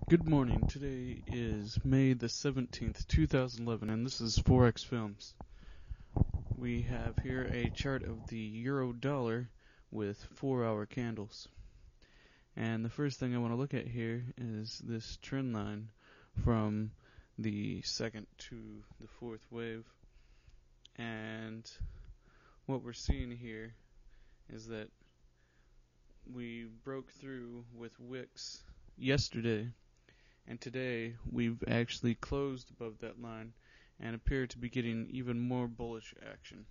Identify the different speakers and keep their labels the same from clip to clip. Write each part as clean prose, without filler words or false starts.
Speaker 1: Good morning. Today is May the 17th, 2011, and this is Forex Films. We have here a chart of the euro dollar with 4-hour candles. And the first thing I want to look at here is this trend line from the second to the fourth wave. And what we're seeing here is that we broke through with wicks yesterday. And today, we've actually closed above that line and appear to be getting even more bullish action.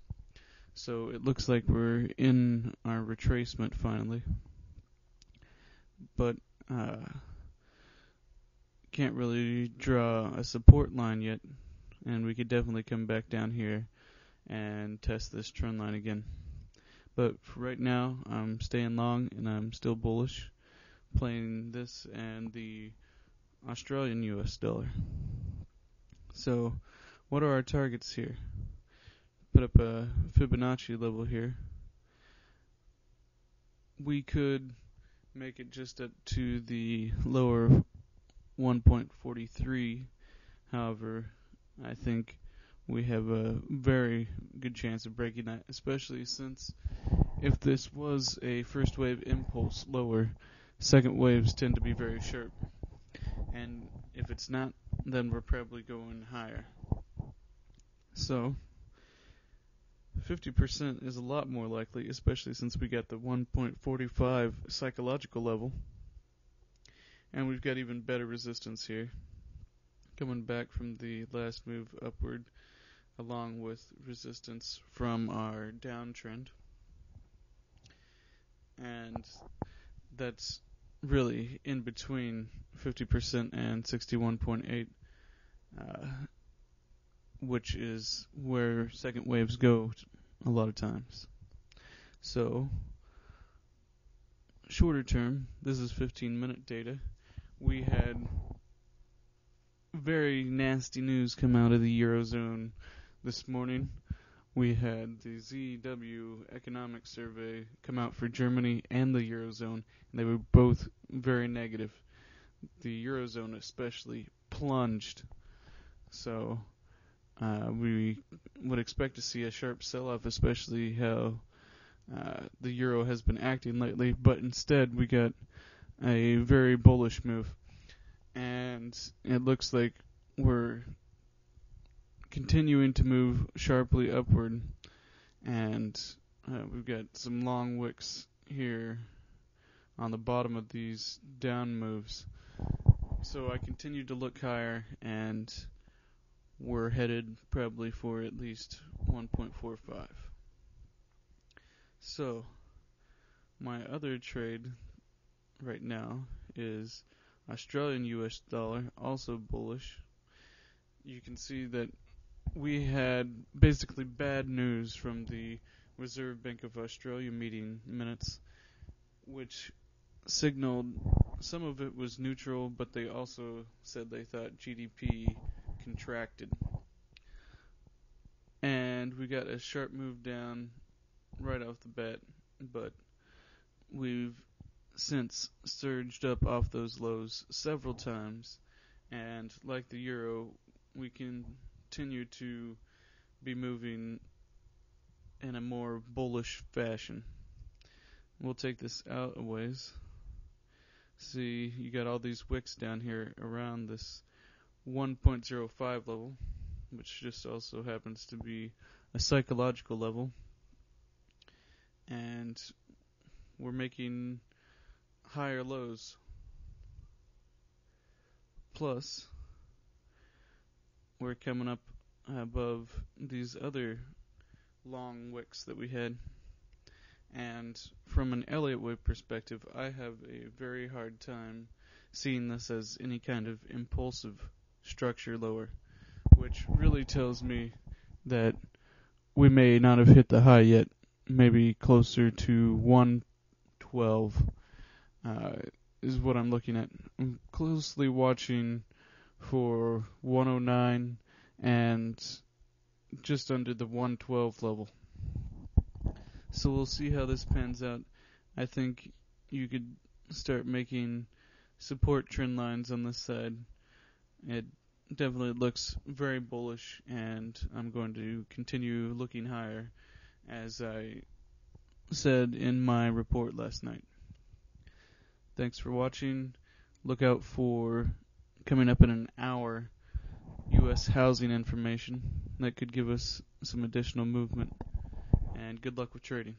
Speaker 1: So it looks like we're in our retracement finally. But can't really draw a support line yet. And we could definitely come back down here and test this trend line again. But for right now, I'm staying long and I'm still bullish, playing this and the Australian US dollar. So, what are our targets here? Put up a Fibonacci level here. We could make it just up to the lower 1.43. However, I think we have a very good chance of breaking that, especially since if this was a first wave impulse lower, second waves tend to be very sharp. And if it's not, then we're probably going higher. So, 50% is a lot more likely, especially since we got the 1.45 psychological level. And we've got even better resistance here, coming back from the last move upward, along with resistance from our downtrend. And that's really in between 50% and 61.8, which is where second waves go a lot of times. So, shorter term, this is 15-minute data. We had very nasty news come out of the Eurozone this morning. We had the ZEW economic survey come out for Germany and the Eurozone, and they were both very negative. The Eurozone especially plunged. So we would expect to see a sharp sell-off, especially how the euro has been acting lately. But instead, we got a very bullish move. And it looks like we're continuing to move sharply upward, and we've got some long wicks here on the bottom of these down moves. So I continue to look higher, and we're headed probably for at least 1.45. So my other trade right now is Australian US dollar, also bullish. You can see that we had basically bad news from the Reserve Bank of Australia meeting minutes, which signaled some of it was neutral, but they also said they thought GDP contracted. And we got a sharp move down right off the bat, but we've since surged up off those lows several times, and like the euro, we continue to be moving in a more bullish fashion. We'll take this out a ways. See, you got all these wicks down here around this 1.05 level, which just also happens to be a psychological level. And we're making higher lows. Plus, we're coming up above these other long wicks that we had. And from an Elliott wave perspective, I have a very hard time seeing this as any kind of impulsive structure lower, which really tells me that we may not have hit the high yet. Maybe closer to 112 is what I'm looking at. I'm closely watching for 109 and just under the 112 level. So we'll see how this pans out. I think you could start making support trend lines on this side. It definitely looks very bullish, and I'm going to continue looking higher, as I said in my report last night. Thanks for watching. Look out for, coming up in an hour, U.S. housing information that could give us some additional movement. And good luck with trading.